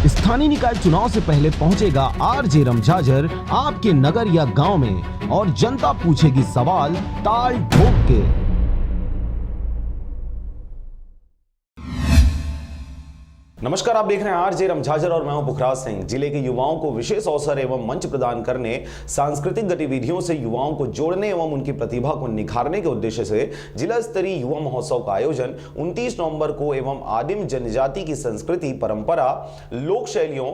स्थानीय निकाय चुनाव से पहले पहुंचेगा आरजे रमझाझर आपके नगर या गांव में और जनता पूछेगी सवाल ताल ठोक के। नमस्कार, आप देख रहे हैं आरजे रमझाझर और मैं हूं पुखराज सिंह। जिले के युवाओं को विशेष अवसर एवं मंच प्रदान करने, सांस्कृतिक गतिविधियों से युवाओं को जोड़ने एवं उनकी प्रतिभा को निखारने के उद्देश्य से जिला स्तरीय युवा महोत्सव का आयोजन 29 नवंबर को एवं आदिम जनजाति की संस्कृति, परंपरा, लोक शैलियों,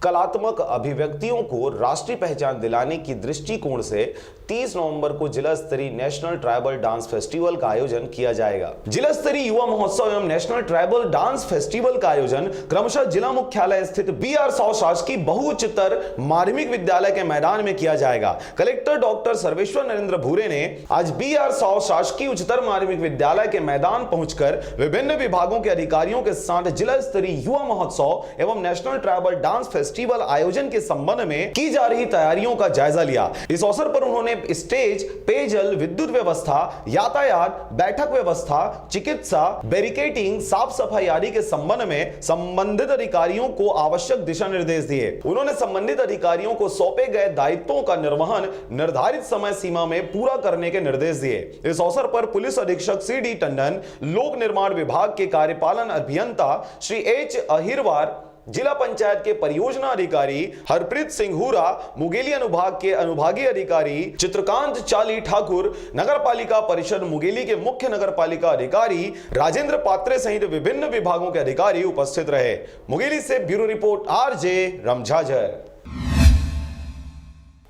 कलात्मक अभिव्यक्तियों को राष्ट्रीय पहचान दिलाने की दृष्टिकोण से 30 नवंबर को जिला स्तरीय नेशनल ट्राइबल डांस फेस्टिवल का आयोजन किया जाएगा। जिला स्तरीय युवा महोत्सव एवं नेशनल ट्राइबल डांस फेस्टिवल का आयोजन क्रमशः जिला मुख्यालय स्थित BR साव शासकीय बहुउच्चतर माध्यमिक विद्यालय के मैदान में किया जाएगा। कलेक्टर डॉक्टर सर्वेश्वर नरेंद्र भूरे ने आज BR साव शासकीय उच्चतर माध्यमिक विद्यालय के मैदान पहुंचकर विभिन्न विभागों के अधिकारियों के साथ जिला स्तरीय युवा महोत्सव एवं नेशनल ट्राइबल डांस फेस्टिवल आयोजन के संबंध में की जा रही तैयारियों का जायजा लिया। इस अवसर पर उन्होंने स्टेज, पेयजल, विद्युत व्यवस्था, यातायात, बैठक व्यवस्था, चिकित्सा, बैरिकेडिंग, साफ सफाई आदि के संबंध में संबंधित अधिकारियों को आवश्यक दिशा निर्देश दिए। उन्होंने संबंधित अधिकारियों को सौंपे गए दायित्वों का निर्वहन निर्धारित समय सीमा में पूरा करने के निर्देश दिए। इस अवसर पर पुलिस अधीक्षक CD टंडन, लोक निर्माण विभाग के कार्यपालन अभियंता श्री H अहिरवार, जिला पंचायत के परियोजना अधिकारी हरप्रीत सिंह हुरा, मुंगेली अनुभाग के अनुभागीय अधिकारी चित्रकांत चाली ठाकुर, नगर पालिका परिषद मुंगेली के मुख्य नगर पालिका अधिकारी राजेंद्र पात्रे सहित विभिन्न विभागों के अधिकारी उपस्थित रहे। मुंगेली से ब्यूरो रिपोर्ट RJ रमझाझर।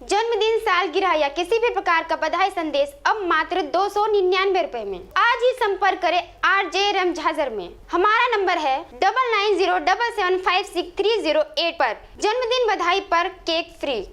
जन्मदिन, सालगिरह या किसी भी प्रकार का बधाई संदेश अब मात्र 299 रुपए में। आज ही संपर्क करें RJ रमझाझर में। हमारा नंबर है 9907756308 पर। जन्मदिन बधाई पर केक फ्री।